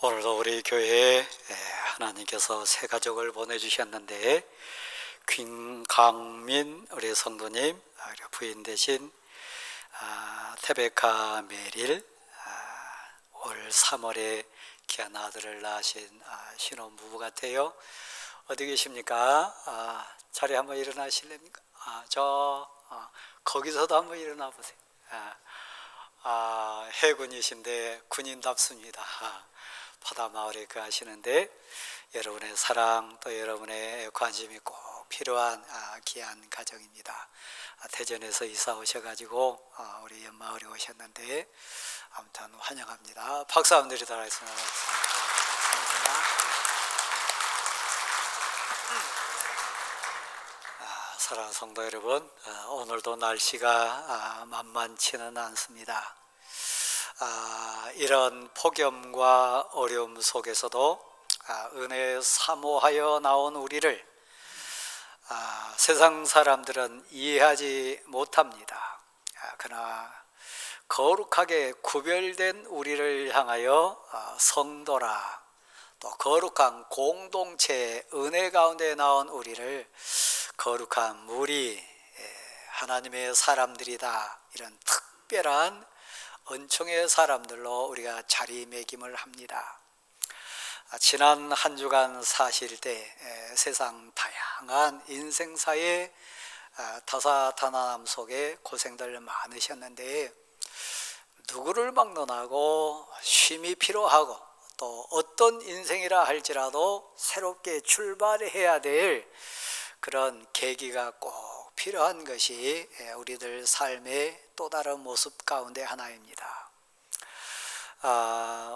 오늘도 우리 교회에 하나님께서 새 가족을 보내주셨는데, 김강민 우리 성도님 부인 되신 테베카 메릴, 올 3월에 귀한 아들을 낳으신 신혼부부 같아요. 어디 계십니까? 자리 한번 일어나실랍니까? 거기서도 한번 일어나 보세요. 해군이신데 군인답습니다. 바다마을에 하시는데 여러분의 사랑 또 여러분의 관심이 꼭 필요한 귀한 가정입니다. 대전에서 이사 오셔가지고 우리 연마을에 오셨는데 아무튼 환영합니다. 박수 한번 드리도록 하겠습니다. 사랑하는 성도 여러분, 오늘도 날씨가 만만치는 않습니다. 이런 폭염과 어려움 속에서도 은혜 사모하여 나온 우리를 세상 사람들은 이해하지 못합니다. 그러나 거룩하게 구별된 우리를 향하여 성도라, 또 거룩한 공동체 은혜 가운데 나온 우리를 거룩한 무리, 하나님의 사람들이다, 이런 특별한 은총의 사람들로 우리가 자리매김을 합니다. 지난 한 주간 사실 때 세상 다양한 인생사의 다사다난함 속에 고생들 많으셨는데, 누구를 막론하고 쉼이 필요하고 또 어떤 인생이라 할지라도 새롭게 출발해야 될 그런 계기가 꼭 필요한 것이 우리들 삶의 또 다른 모습 가운데 하나입니다.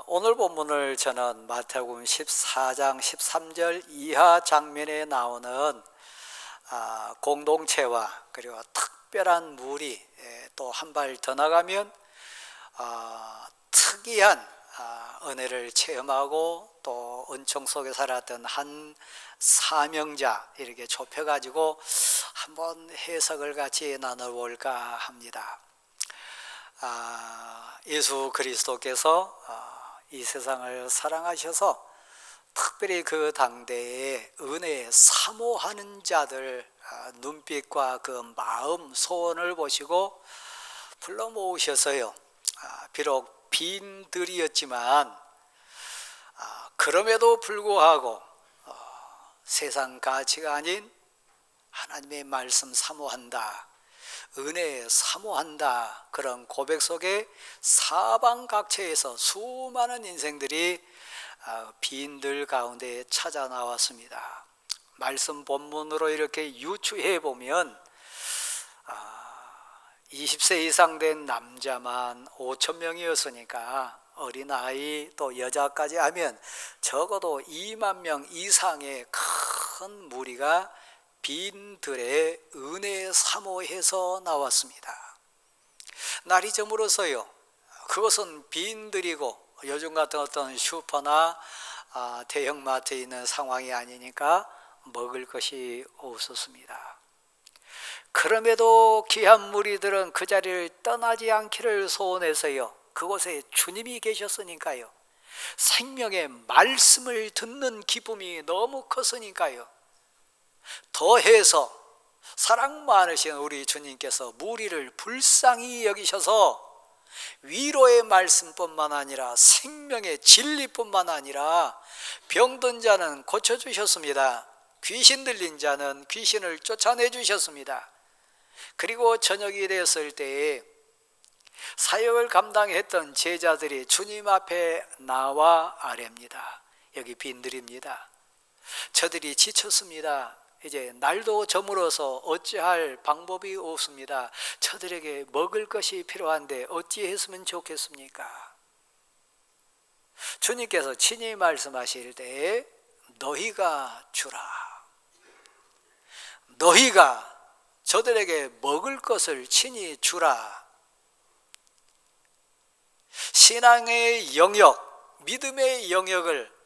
오늘 본문을 저는 마태복음 14장 13절 이하 장면에 나오는 공동체와 그리고 특별한 무리, 또 한 발 더 나가면 특이한 은혜를 체험하고 또 은총 속에 살았던 한 사명자, 이렇게 좁혀가지고 한번 해석을 같이 나눠볼까 합니다. 예수 그리스도께서 이 세상을 사랑하셔서 특별히 그 당대에 은혜에 사모하는 자들 눈빛과 그 마음 소원을 보시고 불러 모으셔서요, 비록 빈들이었지만 그럼에도 불구하고 세상 가치가 아닌 하나님의 말씀 사모한다, 은혜 사모한다, 그런 고백 속에 사방각처에서 수많은 인생들이 빈들 가운데 찾아 나왔습니다. 말씀 본문으로 이렇게 유추해 보면 20세 이상 된 남자만 5,000명이었으니까 어린아이 또 여자까지 하면 적어도 2만 명 이상의 큰 무리가 빈들의 은혜 사모해서 나왔습니다. 날이 저물어서요, 그것은 빈들이고 요즘 같은 어떤 슈퍼나 대형마트에 있는 상황이 아니니까 먹을 것이 없었습니다. 그럼에도 귀한 무리들은 그 자리를 떠나지 않기를 소원해서요, 그곳에 주님이 계셨으니까요, 생명의 말씀을 듣는 기쁨이 너무 컸으니까요, 더해서 사랑 많으신 우리 주님께서 무리를 불쌍히 여기셔서 위로의 말씀뿐만 아니라 생명의 진리뿐만 아니라 병든 자는 고쳐주셨습니다. 귀신 들린 자는 귀신을 쫓아내 주셨습니다. 그리고 저녁이 되었을 때에 사역을 감당했던 제자들이 주님 앞에 나와 아뢰입니다. 여기 빈들입니다. 저들이 지쳤습니다. 이제 날도 저물어서 어찌할 방법이 없습니다. 저들에게 먹을 것이 필요한데 어찌했으면 좋겠습니까? 주님께서 친히 말씀하실 때에 너희가 주라, 너희가 저들에게 먹을 것을 친히 주라. 신앙의 영역, 믿음의 영역을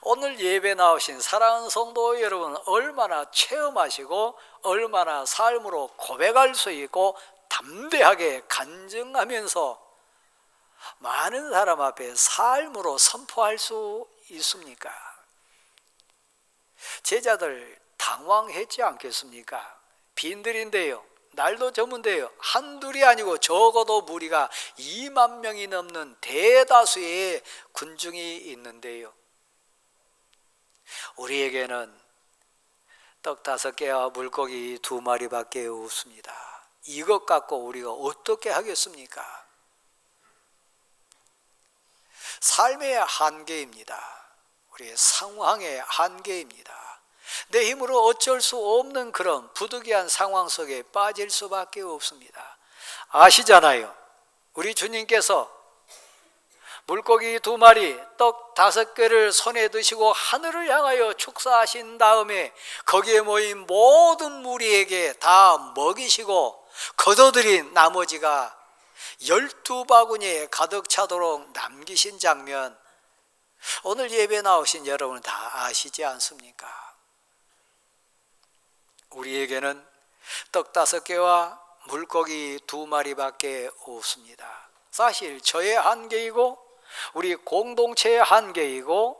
오늘 예배 나오신 사랑하는 성도 여러분 얼마나 체험하시고 얼마나 삶으로 고백할 수 있고 담대하게 간증하면서 많은 사람 앞에 삶으로 선포할 수 있습니까? 제자들 당황했지 않겠습니까? 빈들인데요, 날도 저문데요, 한둘이 아니고 적어도 무리가 2만 명이 넘는 대다수의 군중이 있는데요, 우리에게는 떡 5개와 물고기 2마리밖에 없습니다. 이것 갖고 우리가 어떻게 하겠습니까? 삶의 한계입니다. 우리의 상황의 한계입니다. 내 힘으로 어쩔 수 없는 그런 부득이한 상황 속에 빠질 수밖에 없습니다. 아시잖아요, 우리 주님께서 물고기 2마리, 떡 5개를 손에 드시고 하늘을 향하여 축사하신 다음에 거기에 모인 모든 무리에게 다 먹이시고 거둬들인 나머지가 12바구니에 가득 차도록 남기신 장면, 오늘 예배 나오신 여러분 다 아시지 않습니까? 우리에게는 떡 5개와 물고기 2마리밖에 없습니다. 사실 저의 한계이고 우리 공동체의 한계이고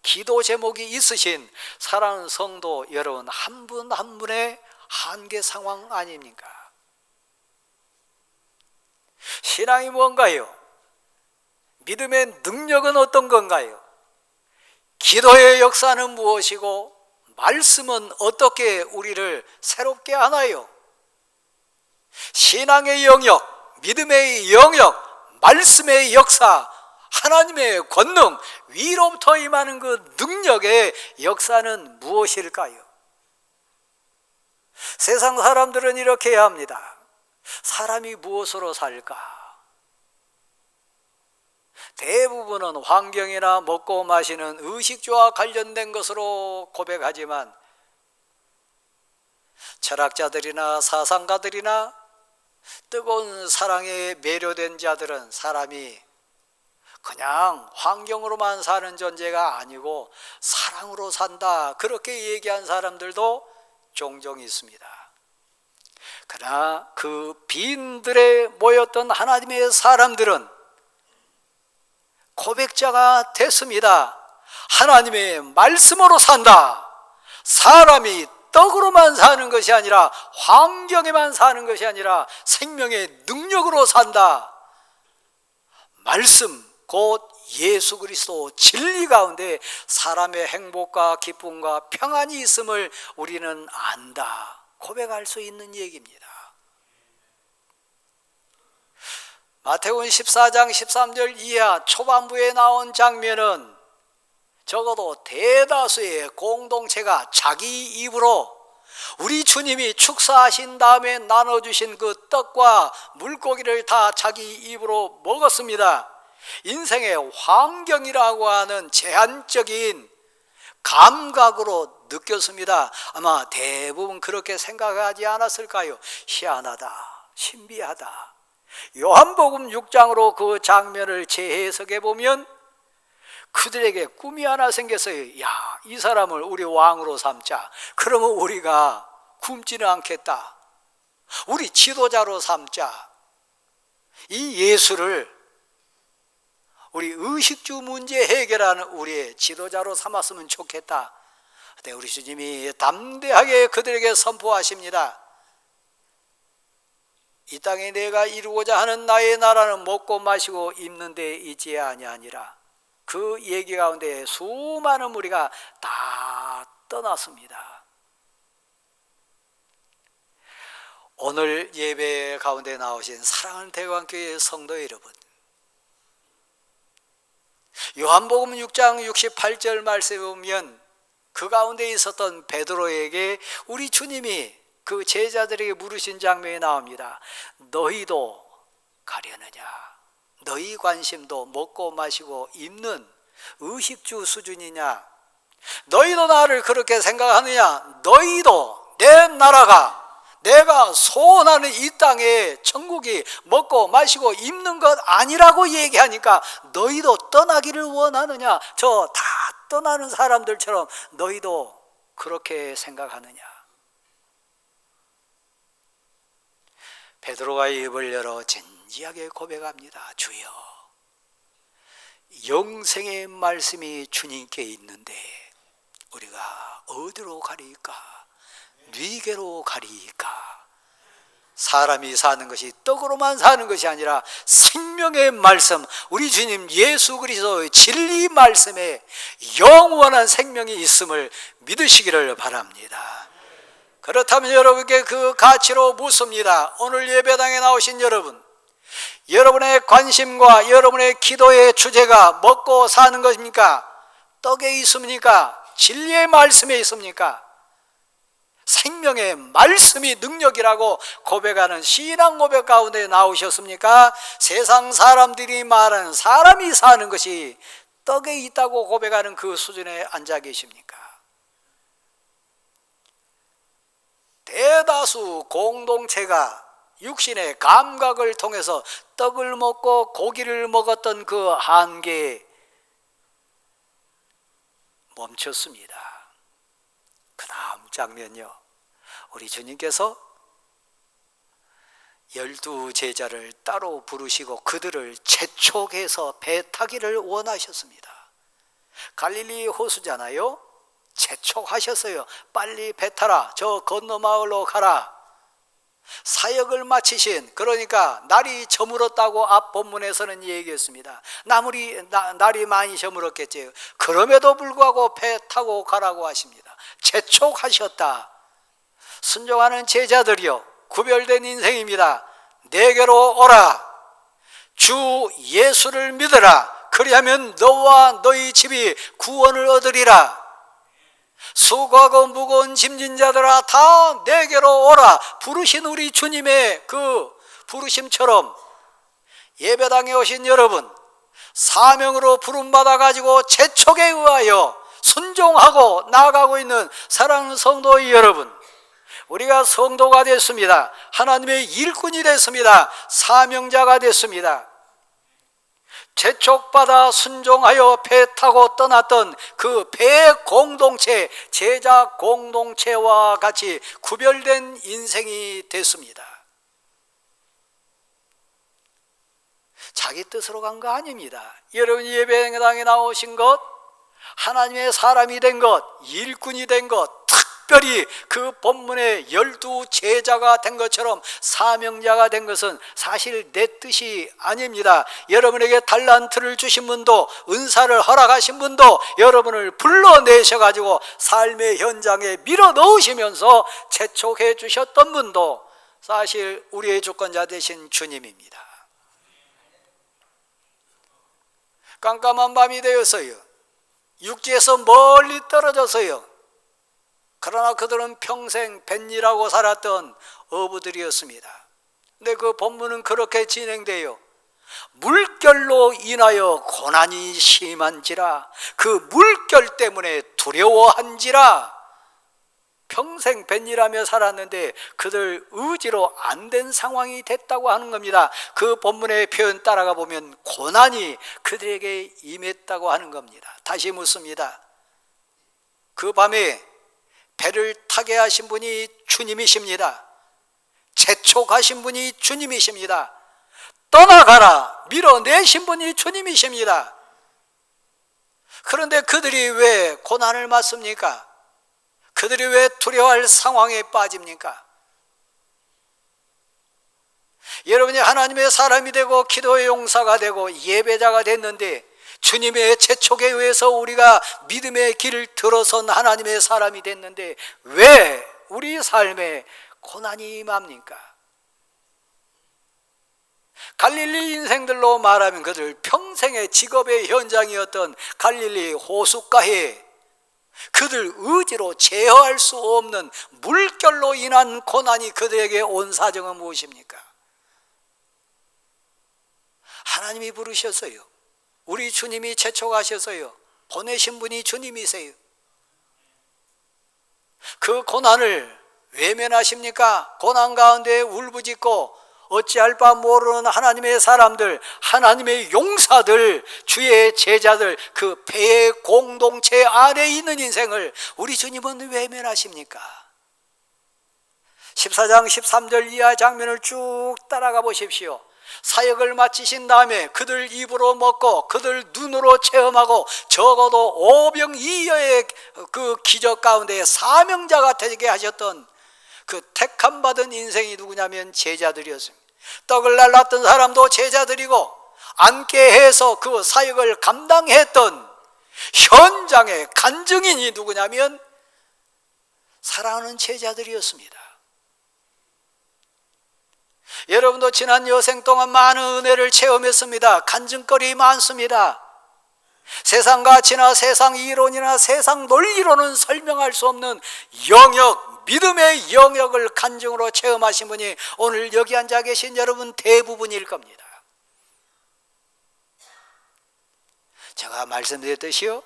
기도 제목이 있으신 사랑하는 성도 여러분 한 분 한 분의 한계 상황 아닙니까? 신앙이 뭔가요? 믿음의 능력은 어떤 건가요? 기도의 역사는 무엇이고 말씀은 어떻게 우리를 새롭게 하나요? 신앙의 영역, 믿음의 영역, 말씀의 역사, 하나님의 권능, 위로부터 임하는 그 능력의 역사는 무엇일까요? 세상 사람들은 이렇게 해야 합니다. 사람이 무엇으로 살까? 대부분은 환경이나 먹고 마시는 의식주와 관련된 것으로 고백하지만 철학자들이나 사상가들이나 뜨거운 사랑에 매료된 자들은 사람이 그냥 환경으로만 사는 존재가 아니고 사랑으로 산다, 그렇게 얘기한 사람들도 종종 있습니다. 그러나 그 빈들에 모였던 하나님의 사람들은 고백자가 됐습니다. 하나님의 말씀으로 산다. 사람이 떡으로만 사는 것이 아니라 환경에만 사는 것이 아니라 생명의 능력으로 산다. 말씀 곧 예수 그리스도 진리 가운데 사람의 행복과 기쁨과 평안이 있음을 우리는 안다, 고백할 수 있는 얘기입니다. 마태복음 14장 13절 이하 초반부에 나온 장면은 적어도 대다수의 공동체가 자기 입으로 우리 주님이 축사하신 다음에 나눠주신 그 떡과 물고기를 다 자기 입으로 먹었습니다. 인생의 환경이라고 하는 제한적인 감각으로 느꼈습니다. 아마 대부분 그렇게 생각하지 않았을까요? 희한하다, 신비하다. 요한복음 6장으로 그 장면을 재해석해 보면 그들에게 꿈이 하나 생겼어요. 야, 이 사람을 우리 왕으로 삼자. 그러면 우리가 굶지는 않겠다. 우리 지도자로 삼자. 이 예수를 우리 의식주 문제 해결하는 우리의 지도자로 삼았으면 좋겠다. 그때 우리 주님이 담대하게 그들에게 선포하십니다. 이 땅에 내가 이루고자 하는 나의 나라는 먹고 마시고 입는 데 있지 아니하니라. 그 얘기 가운데 수많은 무리가 다 떠났습니다. 오늘 예배 가운데 나오신 사랑하는 대광교회 성도 여러분, 요한복음 6장 68절 말씀에 보면 그 가운데 있었던 베드로에게 우리 주님이 그 제자들에게 물으신 장면이 나옵니다. 너희도 가려느냐? 너희 관심도 먹고 마시고 입는 의식주 수준이냐? 너희도 나를 그렇게 생각하느냐? 너희도 내 나라가, 내가 소원하는 이 땅에 천국이 먹고 마시고 입는 것 아니라고 얘기하니까 너희도 떠나기를 원하느냐? 저 다 떠나는 사람들처럼 너희도 그렇게 생각하느냐? 베드로가 입을 열어 진지하게 고백합니다. 주여, 영생의 말씀이 주님께 있는데 우리가 어디로 가리까? 뉘게로 가리까? 사람이 사는 것이 떡으로만 사는 것이 아니라 생명의 말씀, 우리 주님 예수 그리스도의 진리 말씀에 영원한 생명이 있음을 믿으시기를 바랍니다. 그렇다면 여러분께 그 가치로 묻습니다. 오늘 예배당에 나오신 여러분, 여러분의 관심과 여러분의 기도의 주제가 먹고 사는 것입니까? 떡에 있습니까? 진리의 말씀에 있습니까? 생명의 말씀이 능력이라고 고백하는 신앙 고백 가운데 나오셨습니까? 세상 사람들이 말하는 사람이 사는 것이 떡에 있다고 고백하는 그 수준에 앉아 계십니까? 대다수 공동체가 육신의 감각을 통해서 떡을 먹고 고기를 먹었던 그 한계에 멈췄습니다. 그 다음 장면요, 우리 주님께서 12 제자를 따로 부르시고 그들을 재촉해서 배 타기를 원하셨습니다. 갈릴리 호수잖아요. 재촉하셨어요. 빨리 배 타라, 저 건너 마을로 가라. 사역을 마치신, 그러니까 날이 저물었다고 앞 본문에서는 얘기했습니다. 날이 많이 저물었겠지요. 그럼에도 불구하고 배 타고 가라고 하십니다. 재촉하셨다. 순종하는 제자들이요, 구별된 인생입니다. 내게로 오라. 주 예수를 믿으라. 그리하면 너와 너희 집이 구원을 얻으리라. 수고하고 무거운 짐진 자들아 다 내게로 오라. 부르신 우리 주님의 그 부르심처럼 예배당에 오신 여러분, 사명으로 부름받아 가지고 재촉에 의하여 순종하고 나아가고 있는 사랑하는 성도의 여러분, 우리가 성도가 됐습니다. 하나님의 일꾼이 됐습니다. 사명자가 됐습니다. 재촉받아 순종하여 배 타고 떠났던 그 배 공동체, 제자 공동체와 같이 구별된 인생이 됐습니다. 자기 뜻으로 간 거 아닙니다. 여러분이 예배당에 나오신 것, 하나님의 사람이 된 것, 일꾼이 된 것, 특별히 그 본문의 12 제자가 된 것처럼 사명자가 된 것은 사실 내 뜻이 아닙니다. 여러분에게 달란트를 주신 분도, 은사를 허락하신 분도, 여러분을 불러내셔가지고 삶의 현장에 밀어 넣으시면서 재촉해 주셨던 분도 사실 우리의 주권자 되신 주님입니다. 깜깜한 밤이 되었어요. 육지에서 멀리 떨어졌어요. 그러나 그들은 평생 뱃일하고 살았던 어부들이었습니다. 근데 그 본문은 그렇게 진행돼요. 물결로 인하여 고난이 심한지라, 그 물결 때문에 두려워한지라. 평생 뱃일하며 살았는데 그들 의지로 안 된 상황이 됐다고 하는 겁니다. 그 본문의 표현 따라가 보면 고난이 그들에게 임했다고 하는 겁니다. 다시 묻습니다. 그 밤에 배를 타게 하신 분이 주님이십니다. 재촉하신 분이 주님이십니다. 떠나가라 밀어내신 분이 주님이십니다. 그런데 그들이 왜 고난을 맞습니까? 그들이 왜 두려워할 상황에 빠집니까? 여러분이 하나님의 사람이 되고 기도의 용사가 되고 예배자가 됐는데, 주님의 재촉에 의해서 우리가 믿음의 길을 들어선 하나님의 사람이 됐는데 왜 우리 삶에 고난이 임합니까? 갈릴리 인생들로 말하면 그들 평생의 직업의 현장이었던 갈릴리 호숫가에 그들 의지로 제어할 수 없는 물결로 인한 고난이 그들에게 온 사정은 무엇입니까? 하나님이 부르셨어요. 우리 주님이 재촉하셔서요, 보내신 분이 주님이세요. 그 고난을 외면하십니까? 고난 가운데 울부짖고 어찌할 바 모르는 하나님의 사람들, 하나님의 용사들, 주의 제자들, 그 배의 공동체 안에 있는 인생을 우리 주님은 외면하십니까? 14장 13절 이하 장면을 쭉 따라가 보십시오. 사역을 마치신 다음에 그들 입으로 먹고 그들 눈으로 체험하고 적어도 오병이어의 그 기적 가운데 사명자가 되게 하셨던 그 택함 받은 인생이 누구냐면 제자들이었습니다. 떡을 날랐던 사람도 제자들이고 앉게 해서 그 사역을 감당했던 현장의 간증인이 누구냐면 사랑하는 제자들이었습니다. 여러분도 지난 여생 동안 많은 은혜를 체험했습니다. 간증거리 많습니다. 세상 가치나 세상 이론이나 세상 논리로는 설명할 수 없는 영역, 믿음의 영역을 간증으로 체험하신 분이 오늘 여기 앉아 계신 여러분 대부분일 겁니다. 제가 말씀드렸듯이요,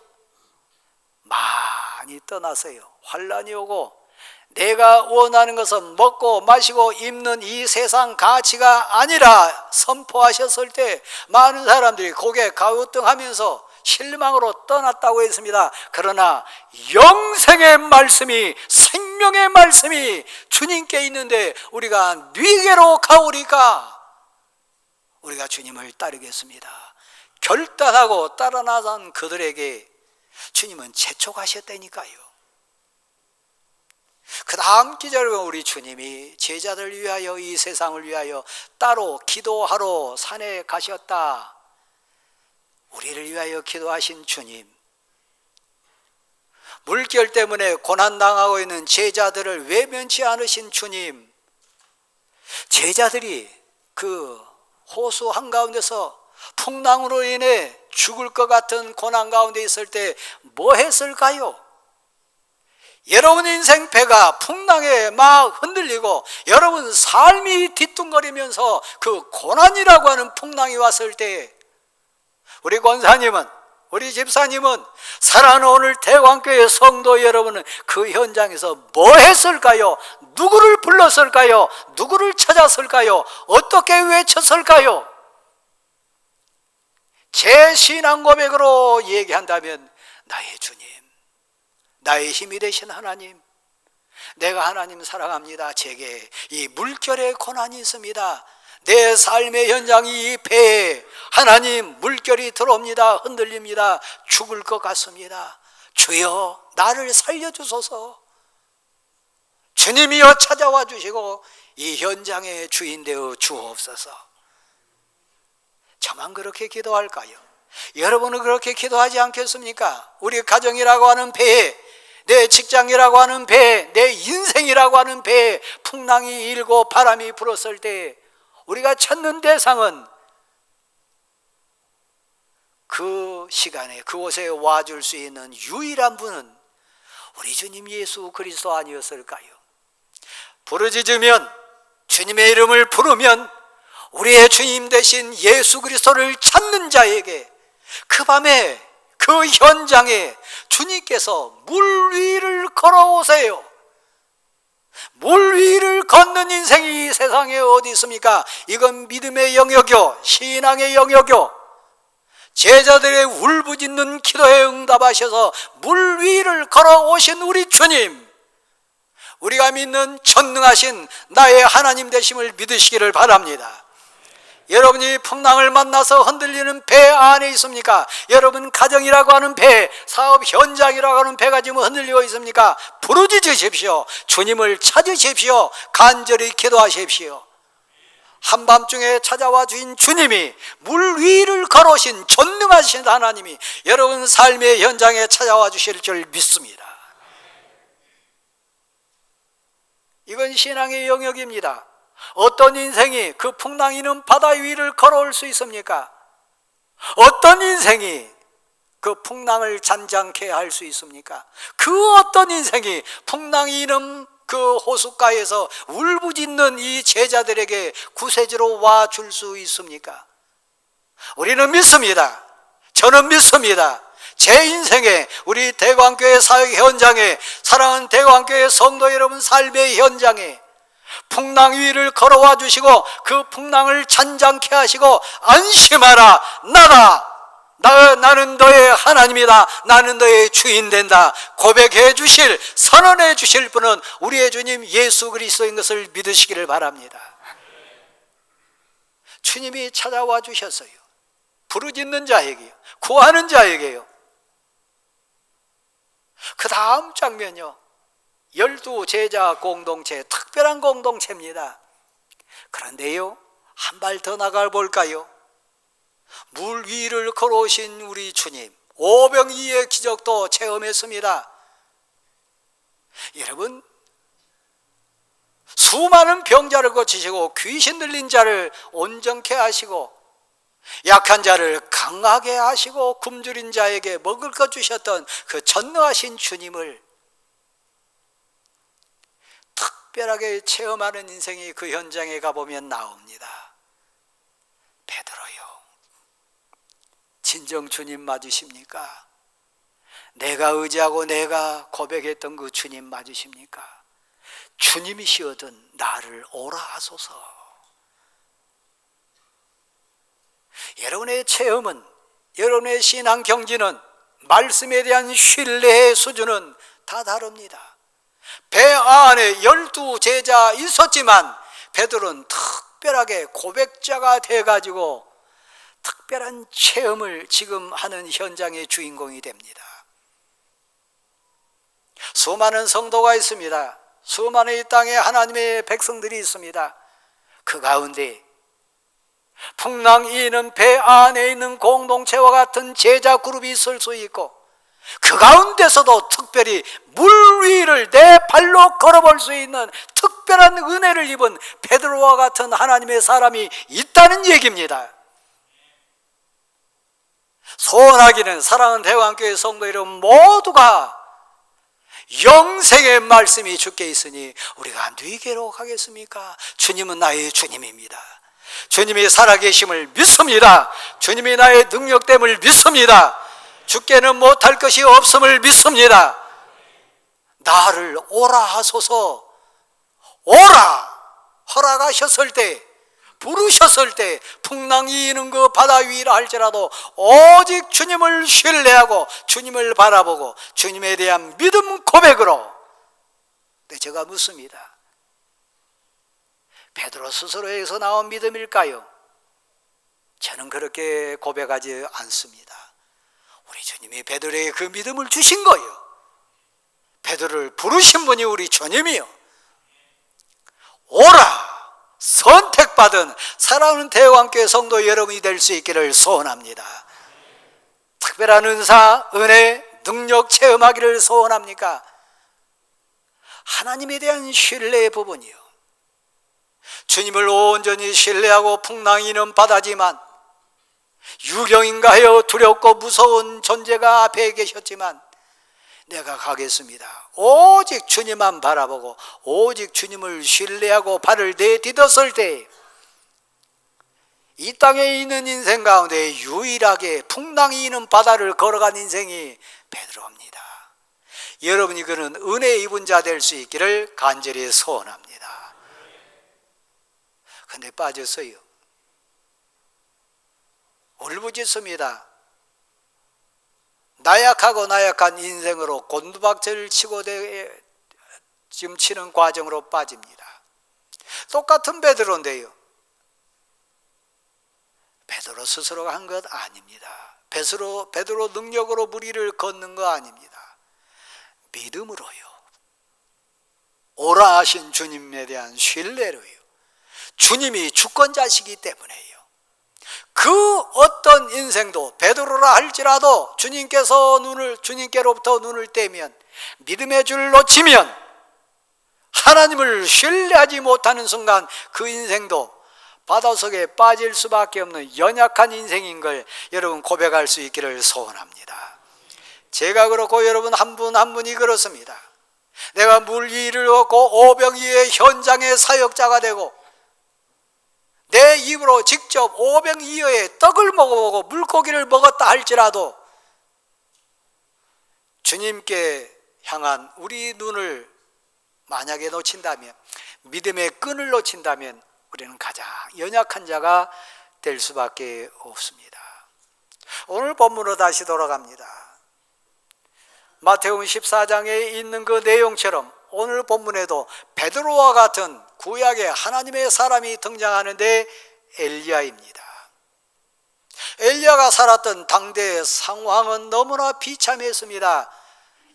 많이 떠나서요 환난이 오고 내가 원하는 것은 먹고 마시고 입는 이 세상 가치가 아니라 선포하셨을 때 많은 사람들이 고개 갸우뚱하면서 실망으로 떠났다고 했습니다. 그러나 영생의 말씀이, 생명의 말씀이 주님께 있는데 우리가 뉘게로 가오리까 우리가 주님을 따르겠습니다. 결단하고 따라 나선 그들에게 주님은 재촉하셨다니까요. 그 다음 기절은 우리 주님이 제자들을 위하여 이 세상을 위하여 따로 기도하러 산에 가셨다. 우리를 위하여 기도하신 주님, 물결 때문에 고난당하고 있는 제자들을 외면치 않으신 주님, 제자들이 그 호수 한가운데서 풍랑으로 인해 죽을 것 같은 고난 가운데 있을 때 뭐 했을까요? 여러분 인생 배가 풍랑에 막 흔들리고 여러분 삶이 뒤뚱거리면서 그 고난이라고 하는 풍랑이 왔을 때 우리 권사님은, 우리 집사님은, 사랑하는 오늘 대광교회 성도 여러분은 그 현장에서 뭐 했을까요? 누구를 불렀을까요? 누구를 찾았을까요? 어떻게 외쳤을까요? 제 신앙 고백으로 얘기한다면 나의 주님, 나의 힘이 되신 하나님, 내가 하나님 사랑합니다. 제게 이 물결의 고난이 있습니다. 내 삶의 현장이 이 배에 하나님 물결이 들어옵니다. 흔들립니다. 죽을 것 같습니다. 주여 나를 살려주소서. 주님이여 찾아와 주시고 이 현장의 주인 되어 주옵소서. 저만 그렇게 기도할까요? 여러분은 그렇게 기도하지 않겠습니까? 우리 가정이라고 하는 배에, 내 직장이라고 하는 배에, 내 인생이라고 하는 배에 풍랑이 일고 바람이 불었을 때 우리가 찾는 대상은 그 시간에 그곳에 와줄 수 있는 유일한 분은 우리 주님 예수 그리스도 아니었을까요? 부르짖으면, 주님의 이름을 부르면 우리의 주님 되신 예수 그리스도를 찾는 자에게 그 밤에 그 현장에 주님께서 물 위를 걸어오세요. 물 위를 걷는 인생이 세상에 어디 있습니까? 이건 믿음의 영역이요, 신앙의 영역이요, 제자들의 울부짖는 기도에 응답하셔서 물 위를 걸어오신 우리 주님, 우리가 믿는 전능하신 나의 하나님 되심을 믿으시기를 바랍니다. 여러분이 풍랑을 만나서 흔들리는 배 안에 있습니까? 여러분 가정이라고 하는 배, 사업 현장이라고 하는 배가 지금 흔들리고 있습니까? 부르짖으십시오. 주님을 찾으십시오. 간절히 기도하십시오. 한밤중에 찾아와 주신 주님이, 물 위를 걸어오신 전능하신 하나님이 여러분 삶의 현장에 찾아와 주실 줄 믿습니다. 이건 신앙의 영역입니다. 어떤 인생이 그 풍랑이 있는 바다 위를 걸어올 수 있습니까? 어떤 인생이 그 풍랑을 잔잔케 할 수 있습니까? 그 어떤 인생이 풍랑이 있는 그 호숫가에서 울부짖는 이 제자들에게 구세주로 와 줄 수 있습니까? 우리는 믿습니다. 저는 믿습니다. 제 인생에, 우리 대광교회 사역 현장에, 사랑하는 대광교회 성도 여러분 삶의 현장에 풍랑 위를 걸어와 주시고 그 풍랑을 잔잔케 하시고 안심하라, 나는 너의 하나님이다, 나는 너의 주인 된다 고백해 주실, 선언해 주실 분은 우리의 주님 예수 그리스도인 것을 믿으시기를 바랍니다. 주님이 찾아와 주셨어요. 부르짖는 자에게요, 구하는 자에게요. 그 다음 장면요, 12 제자 공동체, 특별한 공동체입니다. 그런데요, 한 발 더 나가 볼까요? 물 위를 걸어오신 우리 주님, 오병이의 기적도 체험했습니다. 여러분, 수많은 병자를 고치시고 귀신 들린 자를 온전케 하시고 약한 자를 강하게 하시고 굶주린 자에게 먹을 것 주셨던 그 전능하신 주님을 특별하게 체험하는 인생이 그 현장에 가보면 나옵니다. 베드로요, 진정 주님 맞으십니까? 내가 의지하고 내가 고백했던 그 주님 맞으십니까? 주님이시거든 나를 오라 하소서. 여러분의 체험은, 여러분의 신앙 경지는, 말씀에 대한 신뢰의 수준은 다 다릅니다. 배 안에 12 제자 있었지만 베드로는 특별하게 고백자가 돼가지고 특별한 체험을 지금 하는 현장의 주인공이 됩니다. 수많은 성도가 있습니다. 수많은 이 땅에 하나님의 백성들이 있습니다. 그 가운데 풍랑이는 배 안에 있는 공동체와 같은 제자 그룹이 있을 수 있고, 그 가운데서도 특별히 물 위를 내 발로 걸어볼 수 있는 특별한 은혜를 입은 베드로와 같은 하나님의 사람이 있다는 얘기입니다. 소원하기는 사랑하는 대왕교회 성도 여러분 모두가 영생의 말씀이 주께 있으니 우리가 누이게로 가겠습니까? 주님은 나의 주님입니다. 주님이 살아계심을 믿습니다. 주님이 나의 능력됨을 믿습니다. 주께는 못할 것이 없음을 믿습니다. 나를 오라 하소서. 오라 허락하셨을 때, 부르셨을 때 풍랑이 이는 그 바다 위라 할지라도 오직 주님을 신뢰하고 주님을 바라보고 주님에 대한 믿음 고백으로. 근데 제가 묻습니다. 베드로 스스로에서 나온 믿음일까요? 저는 그렇게 고백하지 않습니다. 우리 주님이 베드로에게 그 믿음을 주신 거예요. 베드로를 부르신 분이 우리 주님이요. 오라, 선택받은 사랑하는 대왕교회 성도 여러분이 될 수 있기를 소원합니다. 특별한 은사, 은혜, 능력 체험하기를 소원합니까? 하나님에 대한 신뢰의 부분이요, 주님을 온전히 신뢰하고 풍랑이 있는 바다지만 유경인가 하여 두렵고 무서운 존재가 앞에 계셨지만 내가 가겠습니다. 오직 주님만 바라보고 오직 주님을 신뢰하고 발을 내딛었을 때 이 땅에 있는 인생 가운데 유일하게 풍랑이 있는 바다를 걸어간 인생이 베드로입니다. 여러분이 그는 은혜 입은 자 될 수 있기를 간절히 소원합니다. 근데 빠졌어요. 울부짖습니다. 나약한 인생으로 곤두박질을 치고 지금 치는 과정으로 빠집니다. 똑같은 베드로인데요, 베드로 스스로가 한 것 아닙니다. 베드로 능력으로 물 위를 걷는 거 아닙니다. 믿음으로요, 오라 하신 주님에 대한 신뢰로요, 주님이 주권자시기 때문에요. 그 어떤 인생도 베드로라 할지라도 주님께로부터 눈을 떼면, 믿음의 줄을 놓치면, 하나님을 신뢰하지 못하는 순간 그 인생도 바닷속에 빠질 수밖에 없는 연약한 인생인 걸 여러분 고백할 수 있기를 소원합니다. 제가 그렇고 여러분 한 분 한 분이 그렇습니다. 내가 물 위를 걷고 오병이의 현장의 사역자가 되고 내 입으로 직접 오병이어의 떡을 먹어보고 물고기를 먹었다 할지라도 주님께 향한 우리 눈을 만약에 놓친다면, 믿음의 끈을 놓친다면 우리는 가장 연약한 자가 될 수밖에 없습니다. 오늘 본문으로 다시 돌아갑니다. 마태복음 14장에 있는 그 내용처럼 오늘 본문에도 베드로와 같은 구약의 하나님의 사람이 등장하는데 엘리야입니다. 엘리야가 살았던 당대의 상황은 너무나 비참했습니다.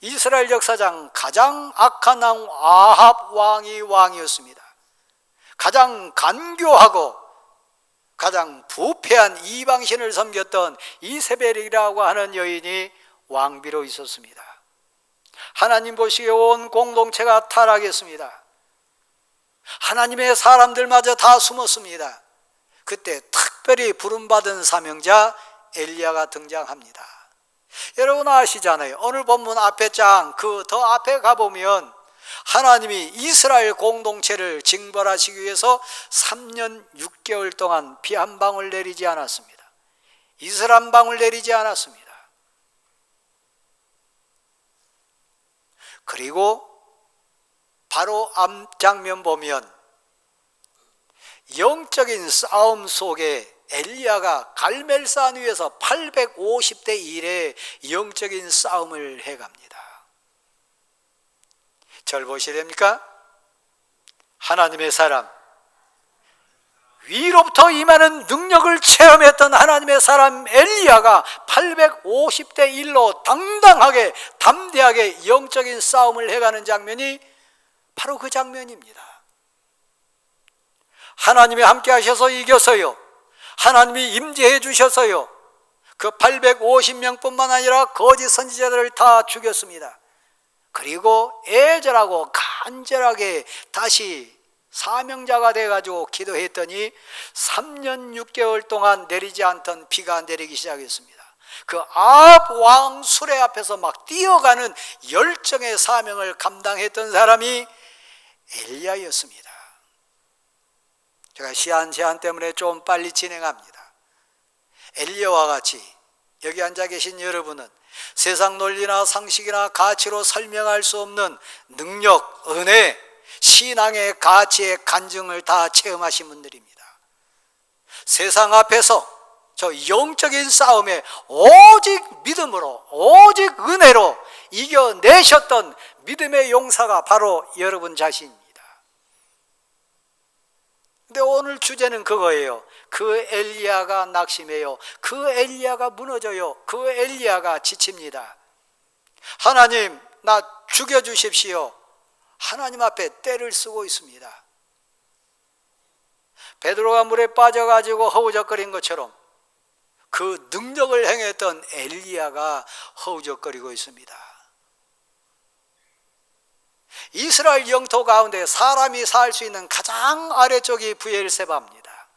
이스라엘 역사상 가장 악한 왕 아합 왕이 왕이었습니다. 가장 간교하고 가장 부패한 이방신을 섬겼던 이세벨이라고 하는 여인이 왕비로 있었습니다. 하나님 보시기에 온 공동체가 타락했습니다. 하나님의 사람들마저 다 숨었습니다. 그때 특별히 부름받은 사명자 엘리야가 등장합니다. 여러분 아시잖아요. 오늘 본문 앞에 장 그 더 앞에 가보면 하나님이 이스라엘 공동체를 징벌하시기 위해서 3년 6개월 동안 비 한 방울 내리지 않았습니다. 이슬 한 방울 내리지 않았습니다. 그리고 바로 앞장면 보면 영적인 싸움 속에 엘리야가 갈멜산 위에서 850대 1의 영적인 싸움을 해갑니다. 절 보시렵니까? 하나님의 사람, 위로부터 임하는 능력을 체험했던 하나님의 사람 엘리야가 850대 1로 당당하게 담대하게 영적인 싸움을 해가는 장면이 바로 그 장면입니다. 하나님이 함께 하셔서 이겨서요, 하나님이 임재해 주셔서요, 그 850명뿐만 아니라 거짓 선지자들을 다 죽였습니다. 그리고 애절하고 간절하게 다시 사명자가 돼가지고 기도했더니 3년 6개월 동안 내리지 않던 비가 내리기 시작했습니다. 그 아합 왕 수레 앞에서 막 뛰어가는 열정의 사명을 감당했던 사람이 엘리야였습니다. 제가 시간 제한 때문에 좀 빨리 진행합니다. 엘리야와 같이 여기 앉아 계신 여러분은 세상 논리나 상식이나 가치로 설명할 수 없는 능력, 은혜, 신앙의 가치의 간증을 다 체험하신 분들입니다. 세상 앞에서 저 영적인 싸움에 오직 믿음으로, 오직 은혜로 이겨내셨던 믿음의 용사가 바로 여러분 자신입니다. 근데 오늘 주제는 그거예요. 그 엘리야가 낙심해요. 그 엘리야가 무너져요. 그 엘리야가 지칩니다. 하나님, 나 죽여주십시오. 하나님 앞에 떼를 쓰고 있습니다. 베드로가 물에 빠져가지고 허우적거린 것처럼 그 능력을 행했던 엘리야가 허우적거리고 있습니다. 이스라엘 영토 가운데 사람이 살 수 있는 가장 아래쪽이 브엘세바입니다.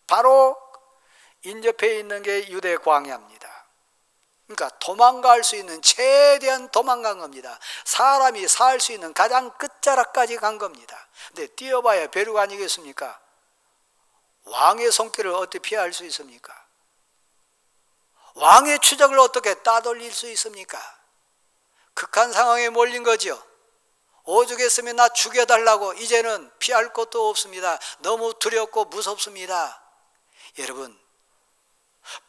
바로 인접해 있는 게 유대 광야입니다. 그러니까 도망갈 수 있는, 최대한 도망간 겁니다. 사람이 살 수 있는 가장 끝자락까지 간 겁니다. 근데 뛰어봐야 벼룩 아니겠습니까? 왕의 손길을 어떻게 피할 수 있습니까? 왕의 추적을 어떻게 따돌릴 수 있습니까? 극한 상황에 몰린 거죠. 오죽했으면 나 죽여달라고. 이제는 피할 것도 없습니다. 너무 두렵고 무섭습니다. 여러분,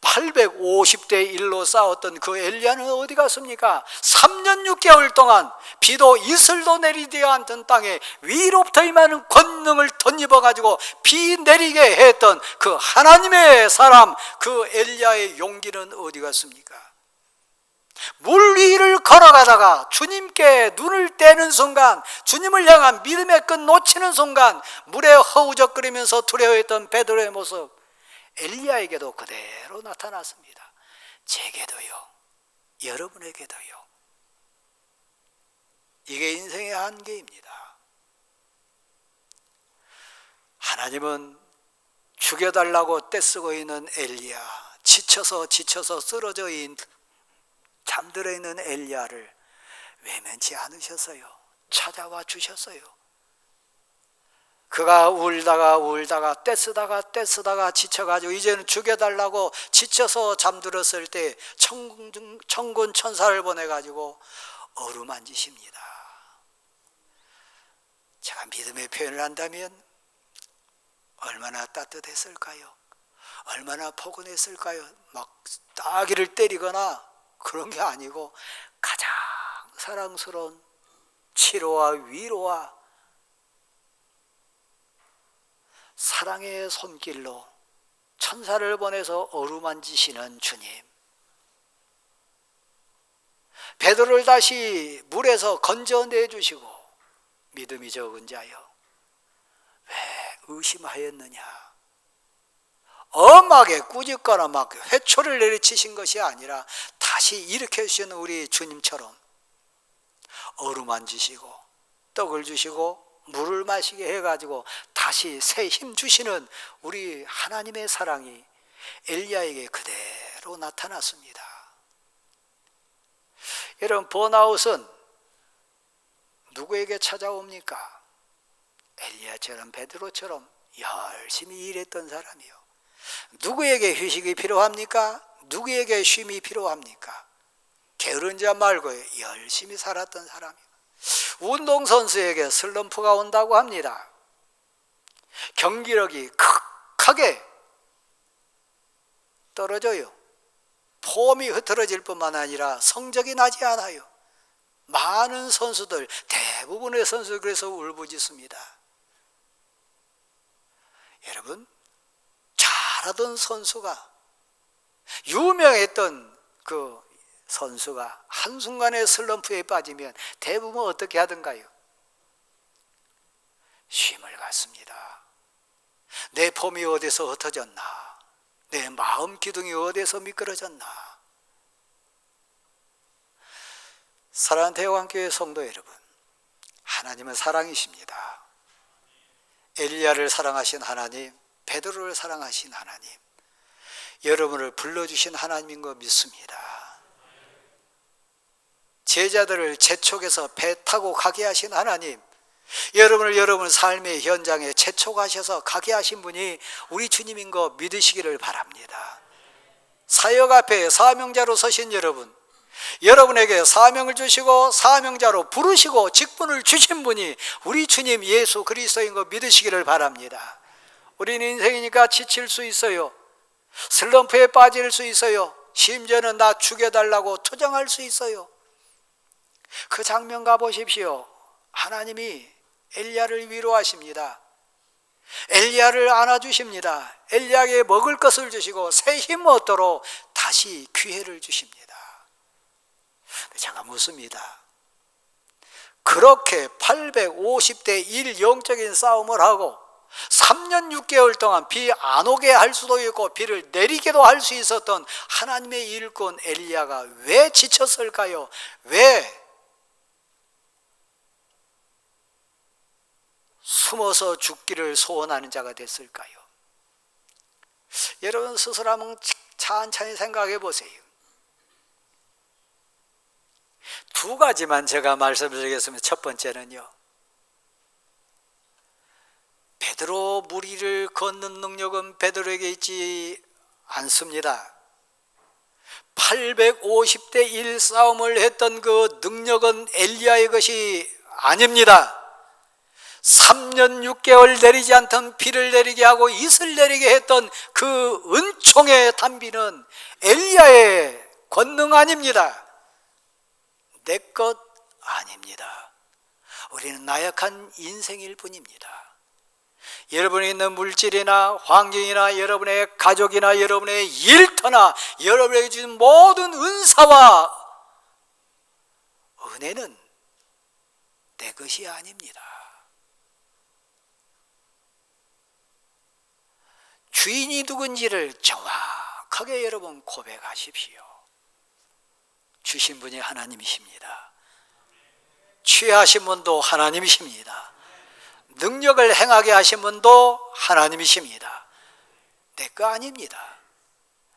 850대 1로 싸웠던 그 엘리야는 어디 갔습니까? 3년 6개월 동안 비도 이슬도 내리지 않던 땅에 위로부터 임하는 권능을 덧입어가지고 비 내리게 했던 그 하나님의 사람, 그 엘리야의 용기는 어디 갔습니까? 물 위를 걸어가다가 주님께 눈을 떼는 순간, 주님을 향한 믿음의 끈 놓치는 순간 물에 허우적거리면서 두려워했던 베드로의 모습, 엘리야에게도 그대로 나타났습니다. 제게도요, 여러분에게도요. 이게 인생의 한계입니다. 하나님은 죽여달라고 떼쓰고 있는 엘리야, 지쳐서 쓰러져 있는, 잠들어 있는 엘리야를 외면치 않으셨어요. 찾아와 주셨어요. 그가 울다가 떼쓰다가 지쳐가지고 이제는 죽여달라고 지쳐서 잠들었을 때 천군 천사를 보내가지고 어루만지십니다. 제가 믿음의 표현을 한다면 얼마나 따뜻했을까요? 얼마나 포근했을까요? 막 따귀를 때리거나 그런 게 아니고 가장 사랑스러운 치료와 위로와 사랑의 손길로 천사를 보내서 어루만지시는 주님, 베드로를 다시 물에서 건져내주시고 믿음이 적은 자여 왜 의심하였느냐. 엄하게 꾸짖거나 막 회초를 내리치신 것이 아니라 다시 일으켜 주시는 우리 주님처럼 어루만지시고 떡을 주시고 물을 마시게 해가지고 다시 새 힘 주시는 우리 하나님의 사랑이 엘리야에게 그대로 나타났습니다. 여러분, 번아웃은 누구에게 찾아옵니까? 엘리야처럼 베드로처럼 열심히 일했던 사람이요. 누구에게 휴식이 필요합니까? 누구에게 쉼이 필요합니까? 게으른 자 말고 열심히 살았던 사람이요. 운동선수에게 슬럼프가 온다고 합니다. 경기력이 극하게 떨어져요. 폼이 흐트러질 뿐만 아니라 성적이 나지 않아요. 많은 선수들, 대부분의 선수들 그래서 울부짖습니다. 여러분, 잘하던 선수가, 유명했던 그 선수가 한순간에 슬럼프에 빠지면 대부분 어떻게 하던가요? 쉼을 갖습니다. 내 폼이 어디서 흩어졌나? 내 마음 기둥이 어디서 미끄러졌나? 사랑하는 대왕교회 성도 여러분, 하나님은 사랑이십니다. 엘리야를 사랑하신 하나님, 베드로를 사랑하신 하나님, 여러분을 불러주신 하나님인 거 믿습니다. 제자들을 재촉해서 배 타고 가게 하신 하나님, 여러분을 여러분 삶의 현장에 재촉하셔서 가게 하신 분이 우리 주님인 거 믿으시기를 바랍니다. 사역 앞에 사명자로 서신 여러분, 여러분에게 사명을 주시고 사명자로 부르시고 직분을 주신 분이 우리 주님 예수 그리스도인 거 믿으시기를 바랍니다. 우리는 인생이니까 지칠 수 있어요. 슬럼프에 빠질 수 있어요. 심지어는 나 죽여달라고 투정할 수 있어요. 그 장면 가보십시오. 하나님이 엘리야를 위로하십니다. 엘리야를 안아주십니다. 엘리야에게 먹을 것을 주시고 새 힘 얻도록 다시 기회를 주십니다. 제가 묻습니다. 그렇게 850대 1 영적인 싸움을 하고 3년 6개월 동안 비 안 오게 할 수도 있고 비를 내리게도 할 수 있었던 하나님의 일꾼 엘리야가 왜 지쳤을까요? 왜 숨어서 죽기를 소원하는 자가 됐을까요? 여러분 스스로 한번 찬찬히 생각해 보세요. 두 가지만 제가 말씀드리겠습니다. 첫 번째는요, 베드로 무리를 걷는 능력은 베드로에게 있지 않습니다. 850대 1 싸움을 했던 그 능력은 엘리야의 것이 아닙니다. 3년 6개월 내리지 않던 비를 내리게 하고 이슬 내리게 했던 그 은총의 단비는 엘리야의 권능 아닙니다. 내 것 아닙니다. 우리는 나약한 인생일 뿐입니다. 여러분이 있는 물질이나 환경이나 여러분의 가족이나 여러분의 일터나 여러분에게 주신 모든 은사와 은혜는 내 것이 아닙니다. 주인이 누군지를 정확하게 여러분 고백하십시오. 주신 분이 하나님이십니다. 취하신 분도 하나님이십니다. 능력을 행하게 하신 분도 하나님이십니다. 내 거 아닙니다.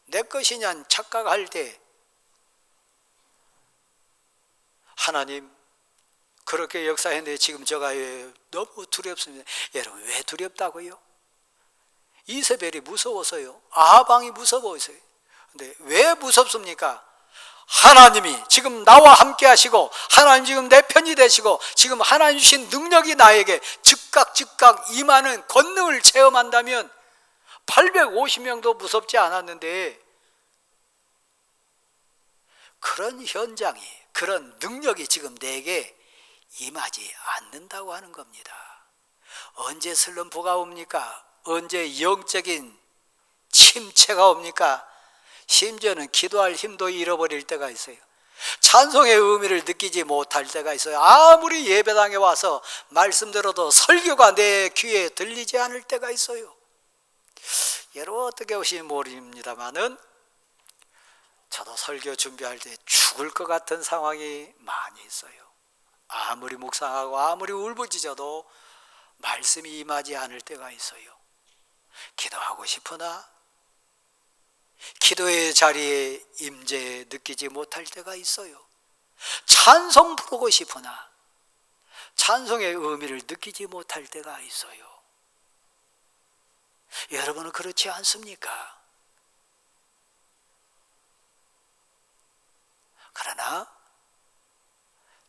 내 것이냐 착각할 때 하나님 그렇게 역사했는데 지금 제가 너무 두렵습니다. 여러분 왜 두렵다고요? 이세벨이 무서워서요. 아방이 무서워서요. 근데 왜 무섭습니까? 하나님이 지금 나와 함께 하시고 하나님 지금 내 편이 되시고 지금 하나님 주신 능력이 나에게 즉각 임하는 권능을 체험한다면 850명도 무섭지 않았는데 그런 현장이 그런 능력이 지금 내게 임하지 않는다고 하는 겁니다. 언제 슬럼프가 옵니까? 언제 영적인 침체가 옵니까? 심지어는 기도할 힘도 잃어버릴 때가 있어요. 찬송의 의미를 느끼지 못할 때가 있어요. 아무리 예배당에 와서 말씀 들어도 설교가 내 귀에 들리지 않을 때가 있어요. 여러분 어떻게 오시는지 모릅니다만은 저도 설교 준비할 때 죽을 것 같은 상황이 많이 있어요. 아무리 묵상하고 아무리 울부짖어도 말씀이 임하지 않을 때가 있어요. 기도하고 싶으나 기도의 자리에 임재 느끼지 못할 때가 있어요. 찬송 부르고 싶으나 찬송의 의미를 느끼지 못할 때가 있어요. 여러분은 그렇지 않습니까? 그러나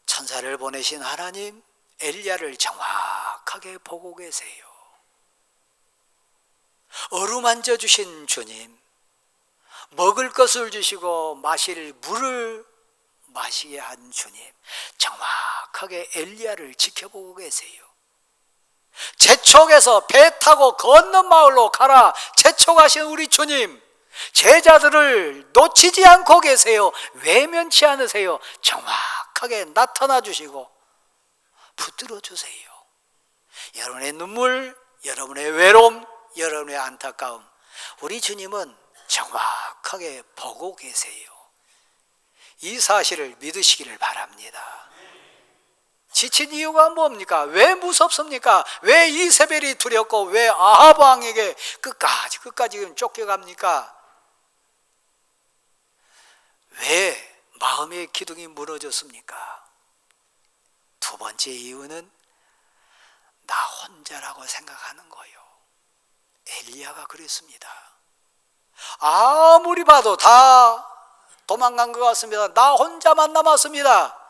천사를 보내신 하나님, 엘리야를 정확하게 보고 계세요. 어루만져 주신 주님, 먹을 것을 주시고 마실 물을 마시게 한 주님, 정확하게 엘리야를 지켜보고 계세요. 재촉해서 배 타고 건넌 마을로 가라 재촉하신 우리 주님, 제자들을 놓치지 않고 계세요. 외면치 않으세요. 정확하게 나타나 주시고 붙들어 주세요. 여러분의 눈물, 여러분의 외로움, 여러분의 안타까움, 우리 주님은 정확하게 보고 계세요. 이 사실을 믿으시기를 바랍니다. 지친 이유가 뭡니까? 왜 무섭습니까? 왜 이세벨이 두렵고 왜 아합 왕에게 끝까지 쫓겨갑니까? 왜 마음의 기둥이 무너졌습니까? 두 번째 이유는 나 혼자라고 생각하는 거예요. 엘리야가 그랬습니다. 아무리 봐도 다 도망간 것 같습니다. 나 혼자만 남았습니다.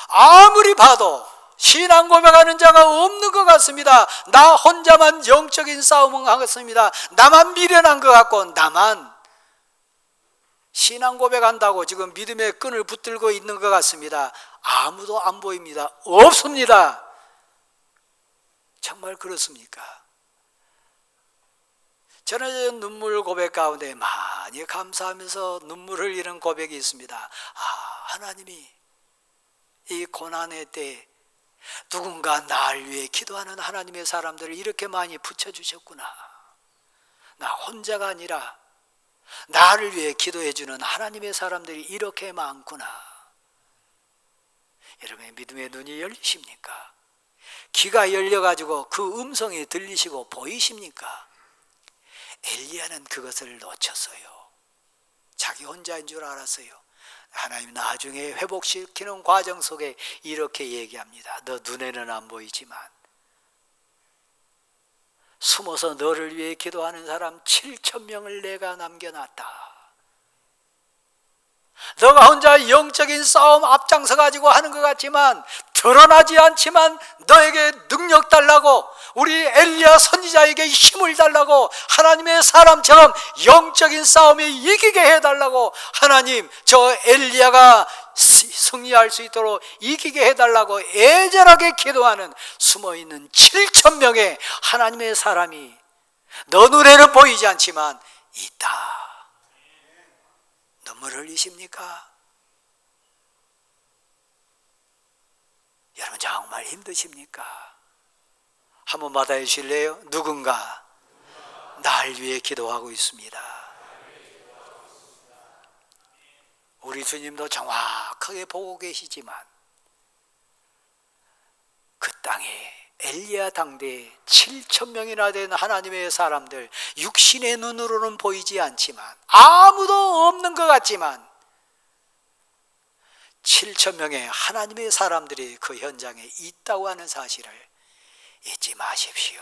아무리 봐도 신앙 고백하는 자가 없는 것 같습니다. 나 혼자만 영적인 싸움을 하겠습니다. 나만 미련한 것 같고, 나만 신앙 고백한다고 지금 믿음의 끈을 붙들고 있는 것 같습니다. 아무도 안 보입니다. 없습니다. 정말 그렇습니까? 저는 눈물 고백 가운데 많이 감사하면서 눈물을 흘리는 고백이 있습니다. 하나님이 이 고난의 때 누군가 나를 위해 기도하는 하나님의 사람들을 이렇게 많이 붙여주셨구나. 나 혼자가 아니라 나를 위해 기도해 주는 하나님의 사람들이 이렇게 많구나. 여러분의 믿음의 눈이 열리십니까? 귀가 열려가지고 그 음성이 들리시고 보이십니까? 엘리야는 그것을 놓쳤어요. 자기 혼자인 줄 알았어요. 하나님 나중에 회복시키는 과정 속에 이렇게 얘기합니다. 너 눈에는 안 보이지만 숨어서 너를 위해 기도하는 사람 7,000명을 내가 남겨놨다. 너가 혼자 영적인 싸움 앞장서 가지고 하는 것 같지만 드러나지 않지만 너에게 능력 달라고, 우리 엘리야 선지자에게 힘을 달라고, 하나님의 사람처럼 영적인 싸움에 이기게 해달라고, 하나님 저 엘리야가 승리할 수 있도록 이기게 해달라고 애절하게 기도하는 숨어있는 7,000명의 하나님의 사람이 너 눈에는 보이지 않지만 있다. 눈물 흘리십니까? 여러분 정말 힘드십니까? 한번 받아해 주실래요? 누군가 날 위해 기도하고 있습니다. 우리 주님도 정확하게 보고 계시지만 그 땅에 엘리야 당대에 7,000명이나 된 하나님의 사람들, 육신의 눈으로는 보이지 않지만 아무도 없는 것 같지만 7,000명의 하나님의 사람들이 그 현장에 있다고 하는 사실을 잊지 마십시오.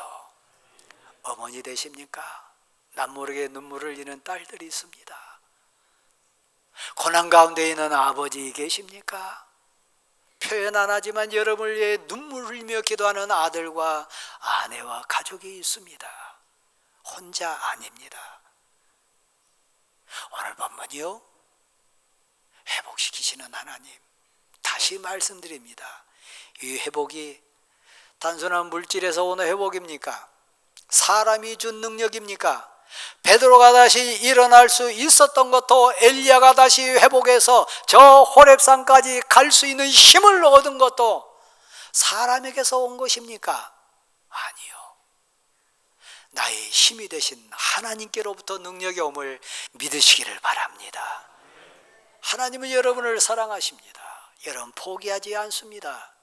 어머니 되십니까? 남모르게 눈물을 흘리는 딸들이 있습니다. 고난 가운데 있는 아버지 계십니까? 표현 안 하지만 여러분을 위해 눈물 흘리며 기도하는 아들과 아내와 가족이 있습니다. 혼자 아닙니다. 오늘 본문이요, 회복시키시는 하나님, 다시 말씀드립니다. 이 회복이 단순한 물질에서 오는 회복입니까? 사람이 준 능력입니까? 베드로가 다시 일어날 수 있었던 것도 엘리야가 다시 회복해서 저 호렙산까지 갈 수 있는 힘을 얻은 것도 사람에게서 온 것입니까? 아니요. 나의 힘이 되신 하나님께로부터 능력이 옴을 믿으시기를 바랍니다. 하나님은 여러분을 사랑하십니다. 여러분 포기하지 않습니다.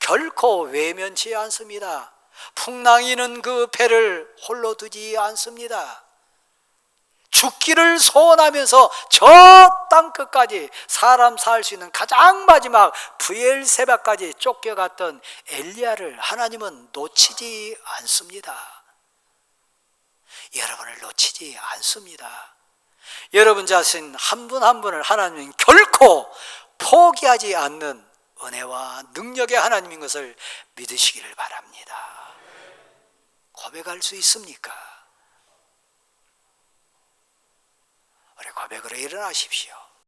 결코 외면치 않습니다. 풍랑이는 그 배를 홀로 두지 않습니다. 죽기를 소원하면서 저 땅끝까지 사람 살 수 있는 가장 마지막 브엘세바까지 쫓겨갔던 엘리야를 하나님은 놓치지 않습니다. 여러분을 놓치지 않습니다. 여러분 자신 한 분 한 분을 하나님은 결코 포기하지 않는 은혜와 능력의 하나님인 것을 믿으시기를 바랍니다. 고백할 수 있습니까? 우리 고백으로 일어나십시오.